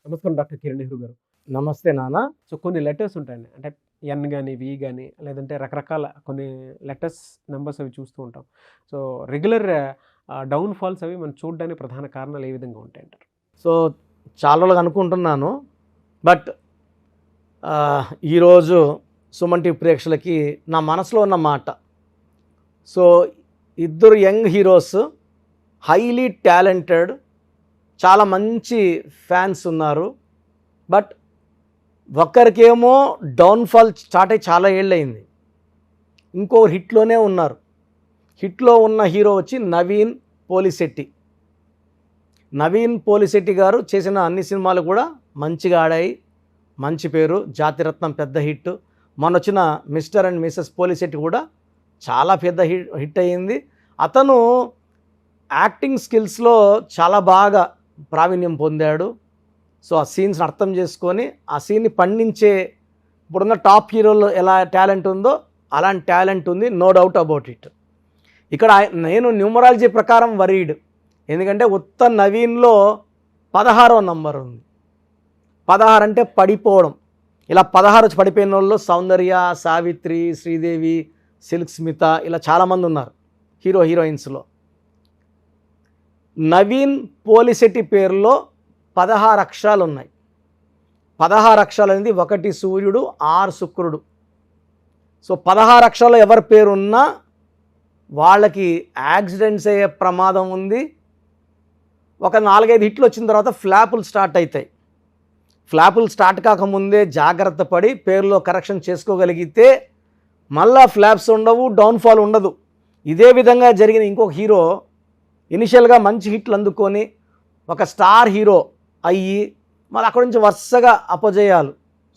నమస్కారం డాక్టర్ కిరణ్ నెహ్రూ గారు. నమస్తే నాన్న. సో కొన్ని లెటర్స్ ఉంటాయండి. అంటే ఎన్ గాని, వి గాని లేదంటే రకరకాల కొన్ని లెటర్స్, నంబర్స్ అవి చూస్తూ ఉంటాం. సో రెగ్యులర్ డౌన్ ఫాల్స్ అవి మనం చూడడానికి ప్రధాన కారణాలు ఏ విధంగా ఉంటాయంటారు? సో చాలా రోజులుగా అనుకుంటున్నాను. బట్ ఈరోజు సుమన్ టీవీ ప్రేక్షకులకి నా మనసులో ఉన్న మాట. సో ఇద్దరు యంగ్ హీరోస్, హైలీ టాలెంటెడ్, చాలా మంచి ఫ్యాన్స్ ఉన్నారు. బట్ ఒక్కరికేమో డౌన్ఫాల్ స్టార్ట్ అయ్యి చాలా ఏళ్ళయింది, ఇంకొకరు హిట్లోనే ఉన్నారు. హిట్లో ఉన్న హీరో వచ్చి నవీన్ పోలిశెట్టి. నవీన్ పోలిశెట్టి గారు చేసిన అన్ని సినిమాలు కూడా మంచిగా ఆడాయి, మంచి పేరు, జాతిరత్నం పెద్ద హిట్. మొన్న వచ్చిన మిస్టర్ అండ్ మిసెస్ పోలిశెట్టి కూడా చాలా పెద్ద హిట్ అయ్యింది. అతను యాక్టింగ్ స్కిల్స్లో చాలా బాగా ప్రావీణ్యం పొందాడు. సో ఆ సీన్స్ని అర్థం చేసుకొని ఆ సీన్ని పండించే, ఇప్పుడున్న టాప్ హీరోలు ఎలా టాలెంట్ ఉందో అలాంటి టాలెంట్ ఉంది, నో డౌట్ అబౌట్ ఇట్. ఇక్కడ నేను న్యూమరాలజీ ప్రకారం వరీడ్, ఎందుకంటే ఉత్త నవీన్లో 16వ నంబర్ ఉంది. 16 అంటే పడిపోవడం. ఇలా 16 వచ్చి పడిపోయిన వాళ్ళు సౌందర్య, సావిత్రి, శ్రీదేవి, సిల్క్ స్మిత, ఇలా చాలామంది ఉన్నారు హీరోయిన్స్లో. నవీన్ పోలిశెట్టి పేరులో 16 అక్షరాలు ఉన్నాయి. 16 అక్షరాలు అనేది 1 సూర్యుడు, 6 శుక్రుడు. సో 16 అక్షరాలు ఎవరి పేరున్నా వాళ్ళకి యాక్సిడెంట్స్ అయ్యే ప్రమాదం ఉంది. ఒక 4-5 హిట్లు వచ్చిన తర్వాత ఫ్లాపులు స్టార్ట్ అవుతాయి. ఫ్లాపులు స్టార్ట్ కాకముందే జాగ్రత్త పడి పేరులో కరెక్షన్ చేసుకోగలిగితే మళ్ళా ఫ్లాప్స్ ఉండవు, డౌన్ఫాల్ ఉండదు. ఇదే విధంగా జరిగిన ఇంకొక హీరో ఇనిషియల్గా మంచి హిట్లు అందుకొని ఒక స్టార్ హీరో అయ్యి మళ్ళీ అక్కడి నుంచి వరుసగా అపజయాలు.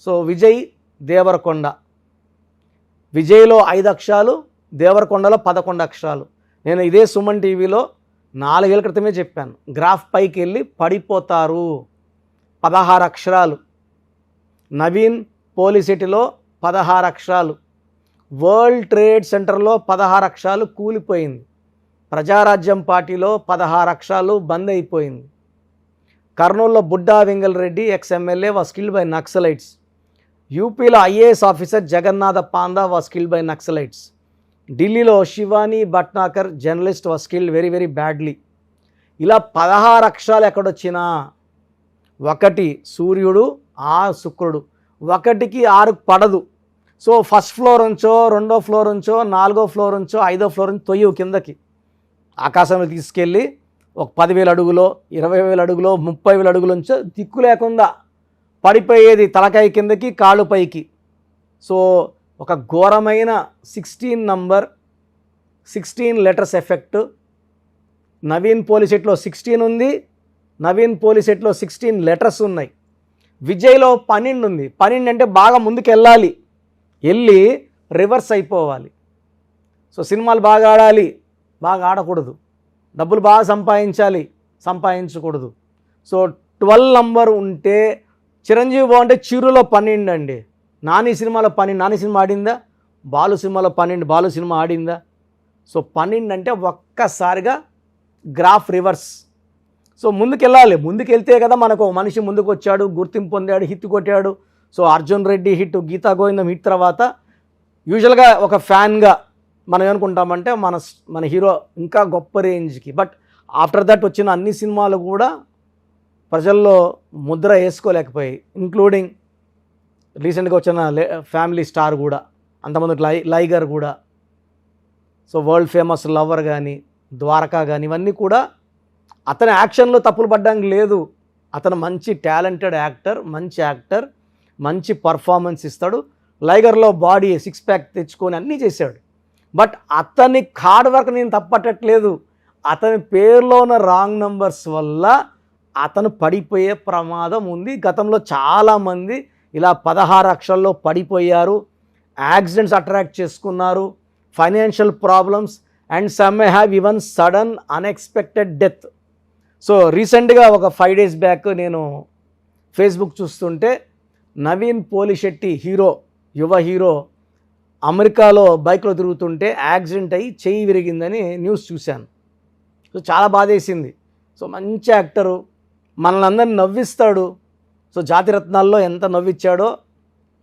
సో విజయ్ దేవరకొండ, విజయ్లో 5 అక్షరాలు, దేవరకొండలో 11 అక్షరాలు. నేను ఇదే సుమన్ టీవీలో 4 ఏళ్ళ క్రితమే చెప్పాను, గ్రాఫ్ పైకి వెళ్ళి పడిపోతారు. 16 అక్షరాలు. నవీన్ పోలిశెట్టిలో 16 అక్షరాలు. వరల్డ్ ట్రేడ్ సెంటర్లో 16 అక్షరాలు కూలిపోయింది. ప్రజారాజ్యం పార్టీలో 16 అక్షరాలు బంద్ అయిపోయింది. కర్నూలులో Budda Vengal Reddy ex MLA was killed by naxalites. యూపీలో IAS officer Jagannatha Panda was killed by naxalites. ఢిల్లీలో Shivani Bhatnagar journalist was killed very very badly. ఇలా 16 అక్షరాలు ఎక్కడొచ్చినా 1 సూర్యుడు, 6 శుక్రుడు, 1కి 6 పడదు. సో ఫస్ట్ ఫ్లోర్ ఉంచో, 2వ ఫ్లోర్ ఉంచో, 4వ ఫ్లోర్ ఉంచో, 5వ ఫ్లోర్ నుంచి తొయ్యవు కిందకి, ఆకాశంలో తీసుకెళ్ళి ఒక 10,000 అడుగులో, 20,000 అడుగులో, 30,000 అడుగుల నుంచో దిక్కు లేకుండా పడిపోయేది, తలకాయ కిందకి, కాళ్ళు పైకి. సో ఒక ఘోరమైన 16 నంబర్, 16 లెటర్స్ ఎఫెక్ట్. నవీన్ పోలిశెట్టిలో 16 ఉంది, నవీన్ పోలిశెట్టిలో 16 లెటర్స్ ఉన్నాయి. విజయ్లో 12 ఉంది. 12 అంటే బాగా ముందుకు వెళ్ళాలి, వెళ్ళి రివర్స్ అయిపోవాలి. సో సినిమాలు బాగా ఆడాలి, బాగా ఆడకూడదు. డబ్బులు బాగా సంపాదించాలి, సంపాదించకూడదు. సో 12 నంబర్ ఉంటే చిరంజీవి బాగుంటే చిరులో 12 అండి. నాని సినిమాలో 12, నాని సినిమా ఆడిందా? బాలు సినిమాలో 12, బాలు సినిమా ఆడిందా? సో 12 అంటే ఒక్కసారిగా గ్రాఫ్ రివర్స్. సో ముందుకెళ్ళాలి, ముందుకెళ్తే కదా మనకు మనిషి ముందుకు వచ్చాడు, గుర్తింపు పొందాడు, హిట్ కొట్టాడు. సో అర్జున్ రెడ్డి హిట్, గీతా గోవిందం హిట్ తర్వాత యూజువల్గా ఒక ఫ్యాన్గా మనం ఏమనుకుంటామంటే మన హీరో ఇంకా గొప్ప రేంజ్కి. బట్ ఆఫ్టర్ దట్ వచ్చిన అన్ని సినిమాలు కూడా ప్రజల్లో ముద్ర వేసుకోలేకపోయాయి, ఇంక్లూడింగ్ రీసెంట్గా వచ్చిన ఫ్యామిలీ స్టార్ కూడా, అంతమంది లైగర్ కూడా. సో వరల్డ్ ఫేమస్ లవర్ కానీ, ద్వారకా కానీ, ఇవన్నీ కూడా అతని యాక్షన్లో తప్పులు పడ్డానికి లేదు. అతను మంచి టాలెంటెడ్ యాక్టర్, మంచి యాక్టర్, మంచి పర్ఫార్మెన్స్ ఇస్తాడు. లైగర్లో బాడీ 6 ప్యాక్ తెచ్చుకొని అన్నీ చేశాడు. బట్ అతని హార్డ్ వర్క్ నేను తప్పట్టట్లేదు. అతని పేరులో ఉన్న రాంగ్ నంబర్స్ వల్ల అతను పడిపోయే ప్రమాదం ఉంది. గతంలో చాలామంది ఇలా 16 అక్షరాల్లో పడిపోయారు, యాక్సిడెంట్స్ అట్రాక్ట్ చేసుకున్నారు, financial problems, and some may have even sudden unexpected death. So రీసెంట్గా ఒక 5 days బ్యాక్ నేను ఫేస్బుక్ చూస్తుంటే నవీన్ పోలిశెట్టి హీరో, యువ హీరో, అమెరికాలో బైక్లో తిరుగుతుంటే యాక్సిడెంట్ అయ్యి చెయ్యి విరిగిందని న్యూస్ చూశాను. సో చాలా బాధేసింది. సో మంచి యాక్టరు, మనల్ని అందరిని నవ్విస్తాడు, సో జాతిరత్నాల్లో ఎంత నవ్విచ్చాడో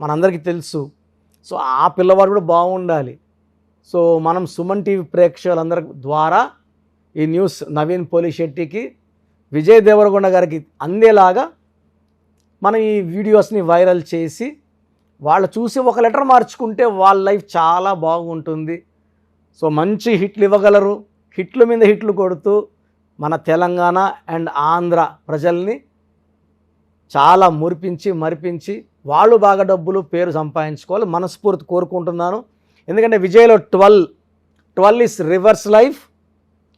మనందరికీ తెలుసు. సో ఆ పిల్లవాడు కూడా బాగుండాలి. సో మనం సుమన్ టీవీ ప్రేక్షకులందరి ద్వారా ఈ న్యూస్ నవీన్ పోలిశెట్టికి, విజయ్ దేవరకొండ గారికి అందేలాగా మనం ఈ వీడియోస్ని వైరల్ చేసి వాళ్ళు చూసి ఒక లెటర్ మార్చుకుంటే వాళ్ళ లైఫ్ చాలా బాగుంటుంది. సో మంచి హిట్లు ఇవ్వగలరు. హిట్ల మీద హిట్లు కొడుతూ మన తెలంగాణ అండ్ ఆంధ్ర ప్రజల్ని చాలా మరిపించి వాళ్ళు బాగా డబ్బులు పేరు సంపాదించుకోవాలి మనస్ఫూర్తి కోరుకుంటున్నాను. ఎందుకంటే విజయ్లో 12 is reverse life,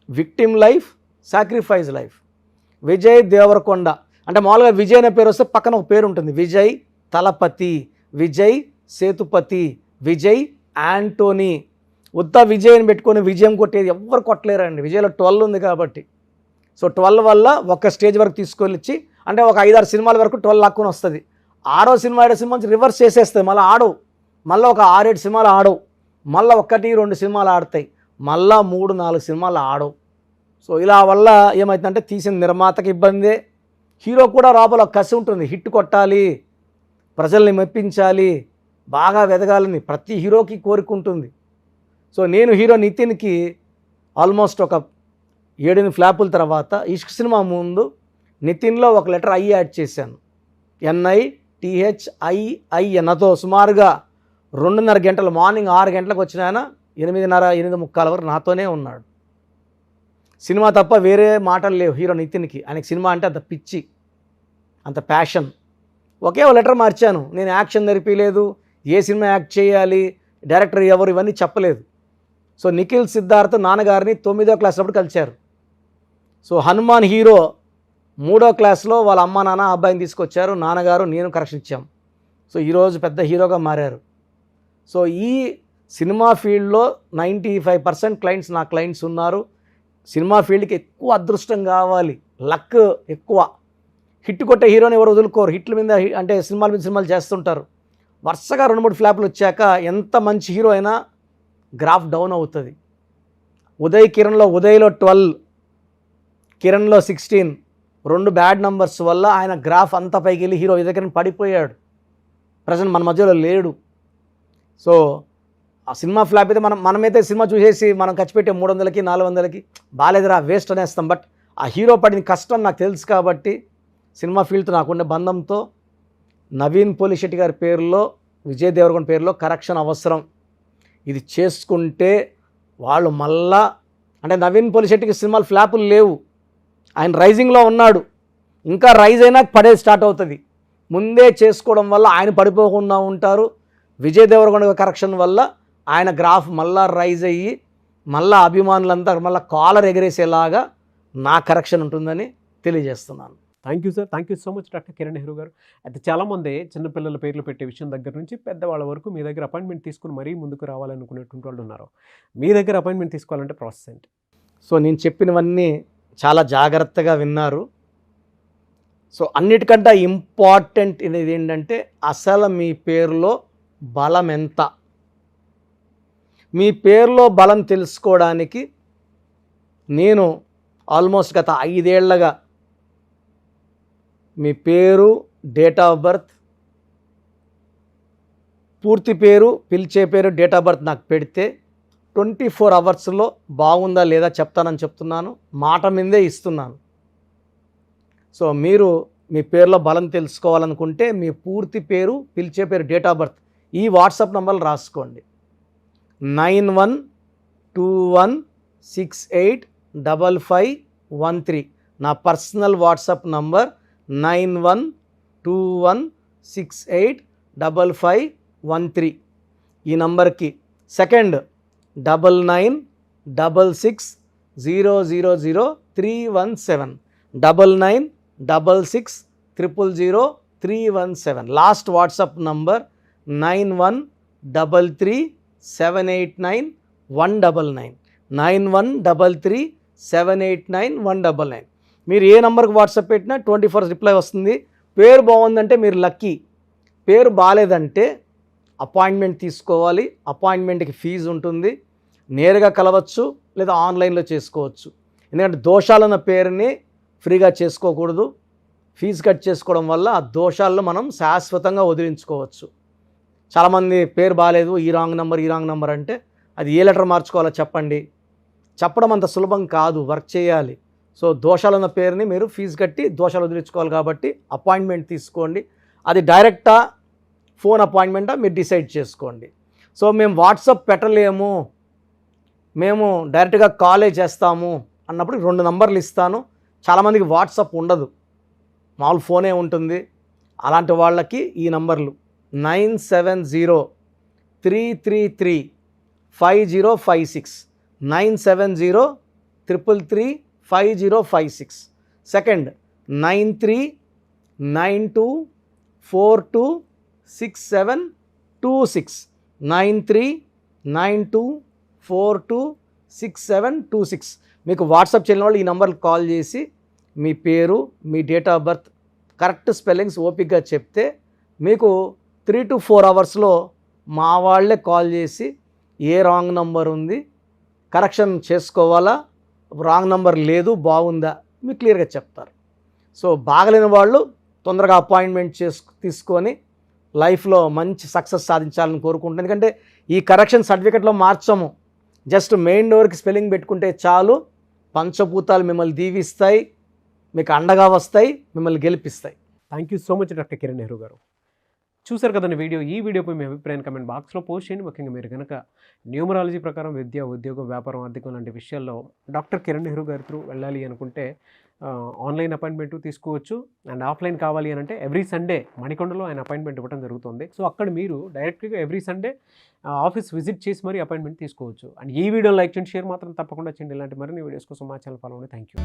victim life, sacrifice life. Vijay Deverakonda అంటే మామూలుగా విజయ్ అనే పేరు వస్తే పక్కన ఒక పేరు ఉంటుంది. విజయ్ తలపతి, విజయ్ సేతుపతి, విజయ్ యాంటోనీ. ఉత్త విజయ్ అని పెట్టుకొని విజయం కొట్టేది ఎవ్వరు కొట్టలేరండి. విజయ్లో 12 ఉంది కాబట్టి. సో 12 వల్ల ఒక స్టేజ్ వరకు తీసుకొచ్చి అంటే ఒక 5-6 సినిమాల వరకు 12 లాక్కుని వస్తుంది. 6వ సినిమా 7వ సినిమా నుంచి రివర్స్ చేసేస్తుంది. మళ్ళీ ఆడవు, మళ్ళీ ఒక 6-7 సినిమాలు ఆడవు, మళ్ళీ 1-2 సినిమాలు ఆడతాయి, మళ్ళీ 3-4 సినిమాలు ఆడవు. సో ఇలా వల్ల ఏమవుతుందంటే తీసిన నిర్మాతకి ఇబ్బందే, హీరో కూడా లోపల కసి ఉంటుంది. హిట్ కొట్టాలి, ప్రజల్ని మెప్పించాలి, బాగా వెదగాలని ప్రతి హీరోకి కోరుకుంటుంది. సో నేను హీరో నితిన్కి ఆల్మోస్ట్ ఒక 7 ఫ్లాపుల తర్వాత ఇష్క్ సినిమా ముందు నితిన్లో ఒక లెటర్ ఐ యాడ్ చేశాను. NITHII నాతో సుమారుగా 2.5 గంటలు, మార్నింగ్ 6 గంటలకు వచ్చిన ఆయన 8:30-8:45 వరకు నాతోనే ఉన్నాడు. సినిమా తప్ప వేరే మాటలు లేవు హీరో నితిన్కి. ఆయనకి సినిమా అంటే అంత పిచ్చి, అంత ప్యాషన్. ఒకే ఒక లెటర్ మార్చాను. నేను యాక్షన్ జరిపలేదు, ఏ సినిమా యాక్ట్ చేయాలి, డైరెక్టర్ ఎవరు, ఇవన్నీ చెప్పలేదు. సో నిఖిల్ సిద్ధార్థ్ నాన్నగారిని 9వ క్లాస్ అప్పుడు కలిశారు. సో హనుమాన్ హీరో 3వ క్లాస్లో వాళ్ళ అమ్మ నాన్న అబ్బాయిని తీసుకొచ్చారు, నాన్నగారు నేను కరెక్షన్ ఇచ్చాం. సో ఈరోజు పెద్ద హీరోగా మారారు. సో ఈ సినిమా ఫీల్డ్లో 95% క్లయింట్స్ నా క్లయింట్స్ ఉన్నారు. సినిమా ఫీల్డ్కి ఎక్కువ అదృష్టం కావాలి, లక్ ఎక్కువ. హిట్ కొట్టే హీరోని ఎవరు వదులుకోరు. హిట్ల మీద అంటే సినిమాల మీద సినిమాలు చేస్తుంటారు. వరుసగా 2-3 ఫ్లాపులు వచ్చాక ఎంత మంచి హీరో అయినా గ్రాఫ్ డౌన్ అవుతుంది. ఉదయ్లో 12, కిరణ్లో 16, 2 బ్యాడ్ నంబర్స్ వల్ల ఆయన గ్రాఫ్ అంతా పైకి వెళ్ళి హీరో దగ్గర పడిపోయాడు. ప్రజెంట్ మన మధ్యలో లేడు. సో ఆ సినిమా ఫ్లాప్ అయితే మనమైతే సినిమా చూసేసి మనం ఖర్చు పెట్టే 300కి 400కి బాలేదురా వేస్ట్ అనేస్తాం. బట్ ఆ హీరో పడిన కష్టం నాకు తెలుసు కాబట్టి సినిమా ఫీల్డ్తో నాకుండే బంధంతో నవీన్ పోలిశెట్టి గారి పేరులో, విజయ్ దేవరకొండ పేరులో కరెక్షన్ అవసరం. ఇది చేసుకుంటే వాళ్ళు మళ్ళా అంటే నవీన్ పోలిశెట్టికి సినిమాలు ఫ్లాపులు లేవు, ఆయన రైజింగ్లో ఉన్నాడు. ఇంకా రైజ్ అయినా పడేది స్టార్ట్ అవుతుంది. ముందే చేసుకోవడం వల్ల ఆయన పడిపోకుండా ఉంటారు. విజయ్ దేవరకొండ కరెక్షన్ వల్ల ఆయన గ్రాఫ్ మళ్ళా రైజ్ అయ్యి మళ్ళా అభిమానులంతా మళ్ళీ కాలర్ ఎగరేసేలాగా నా కరెక్షన్ ఉంటుందని తెలియజేస్తున్నాను. Thank you sir, thank you so much doctor Kiran Nehru గారు. అయితే చాలామంది చిన్నపిల్లల పేర్లు పెట్టే విషయం దగ్గర నుంచి పెద్దవాళ్ళ వరకు మీ దగ్గర అపాయింట్మెంట్ తీసుకుని మరీ ముందుకు రావాలనుకునేటువంటి వాళ్ళు ఉన్నారు. మీ దగ్గర అపాయింట్మెంట్ తీసుకోవాలంటే ప్రాసెస్ ఏంటి? సో నేను చెప్పినవన్నీ చాలా జాగ్రత్తగా విన్నారు. సో అన్నిటికంటే ఇంపార్టెంట్ ఇది ఏంటంటే అసలు మీ పేరులో బలం ఎంత. మీ పేరులో బలం తెలుసుకోవడానికి నేను ఆల్మోస్ట్ గత 5 ఏళ్లుగా మీ పేరు, డేట్ ఆఫ్ బర్త్, పూర్తి పేరు, పిలిచే పేరు, డేట్ ఆఫ్ బర్త్ నాకు పెడితే 24 అవర్స్లో బాగుందా లేదా చెప్తానని చెప్తున్నాను. మాట మీదే ఇస్తున్నాను. సో మీరు మీ పేరులో బలం తెలుసుకోవాలనుకుంటే మీ పూర్తి పేరు, పిలిచే పేరు, డేట్ ఆఫ్ బర్త్ ఈ వాట్సాప్ నంబర్లు రాసుకోండి. 9121685513 నా పర్సనల్ వాట్సాప్ నంబర్. 9121685513 ఈ నంబర్కి. Second 9966000317 9966000317 last WhatsApp number 9133789199 9133789199. మీరు ఏ నెంబర్కి వాట్సాప్ పెట్టినా 24 రిప్లై వస్తుంది. పేరు బాగుందంటే మీరు లక్కీ, పేరు బాగాలేదంటే అపాయింట్మెంట్ తీసుకోవాలి. అపాయింట్మెంట్కి ఫీజు ఉంటుంది. నేరుగా కలవచ్చు లేదా ఆన్లైన్లో చేసుకోవచ్చు. ఎందుకంటే దోషాలున్న పేరుని ఫ్రీగా చేసుకోకూడదు. ఫీజు కట్ చేసుకోవడం వల్ల ఆ దోషాలను మనం శాశ్వతంగా వదిలించుకోవచ్చు. చాలామంది పేరు బాగాలేదు, ఈ రాంగ్ నెంబర్ అంటే అది ఏ లెటర్ మార్చుకోవాలో చెప్పండి. చెప్పడం అంత సులభం కాదు, వర్క్ చేయాలి. సో దోషాలు ఉన్న పేరుని మీరు ఫీజు కట్టి దోషాలు వదిలించుకోవాలి కాబట్టి అపాయింట్మెంట్ తీసుకోండి. అది డైరెక్టా ఫోన్ అపాయింట్మెంటా మీరు డిసైడ్ చేసుకోండి. సో మేము వాట్సాప్ పెట్టలేము, మేము డైరెక్ట్గా కాలే చేస్తాము అన్నప్పుడు 2 నంబర్లు ఇస్తాను. చాలామందికి వాట్సాప్ ఉండదు, మామూలు ఫోనే ఉంటుంది. అలాంటి వాళ్ళకి ఈ నంబర్లు 9703335056, 9703335056. సెకండ్ 9392426726, 9392426726. మీకు వాట్సాప్ చేయని వాళ్ళు ఈ నంబర్కి కాల్ చేసి మీ పేరు, మీ date of birth, correct spellings ఓపిక్గా చెప్తే మీకు 3 to 4 అవర్స్లో మా వాళ్ళే కాల్ చేసి ఏ రాంగ్ నంబర్ ఉంది, కరెక్షన్ చేసుకోవాలా, రాంగ్ నంబర్ లేదు, బాగుందా మీకు క్లియర్గా చెప్తారు. సో బాగలేని వాళ్ళు తొందరగా అపాయింట్మెంట్ తీసుకొని లైఫ్లో మంచి సక్సెస్ సాధించాలని కోరుకుంటున్నాను. ఎందుకంటే ఈ కరెక్షన్ సర్టిఫికెట్లో మార్చము, జస్ట్ మెయిన్ డోర్కి స్పెల్లింగ్ పెట్టుకుంటే చాలు. పంచభూతాలు మిమ్మల్ని దీవిస్తాయి, మీకు అండగా వస్తాయి, మిమ్మల్ని గెలిపిస్తాయి. Thank you so much doctor Kiran Nehru garu. చూసారు కదండి వీడియో. ఈ వీడియోపై మీ అభిప్రాయం కమెంట్ బాక్స్లో పోస్ట్ చేయండి. ముఖ్యంగా మీరు కనుక న్యూమరాలజీ ప్రకారం విద్య, ఉద్యోగం, వ్యాపారం, ఆర్థికం లాంటి విషయాల్లో డాక్టర్ కిరణ్ నెహ్రూ గారి త్రూ వెళ్ళాలి అనుకుంటే ఆన్లైన్ అపాయింట్మెంట్ తీసుకోవచ్చు. అండ్ ఆఫ్లైన్ కావాలి అని అంటే ఎవ్రీ సండే మణికొండలో ఆయన అపాయింట్మెంట్ ఇవ్వడం జరుగుతుంది. సో అక్కడ మీరు డైరెక్ట్గా ఎవ్రీ సండే ఆఫీస్ విజిట్ చేసి మరీ అపాయింట్మెంట్ తీసుకోవచ్చు. అండ్ ఈ వీడియో లైక్ చేయండి, షేర్ మాత్రం తప్పకుండా చేయండి. ఇలాంటి మరిన్ని వీడియోస్ కోసం మా ఛానల్ ఫాలో అవ్వండి. Thank you.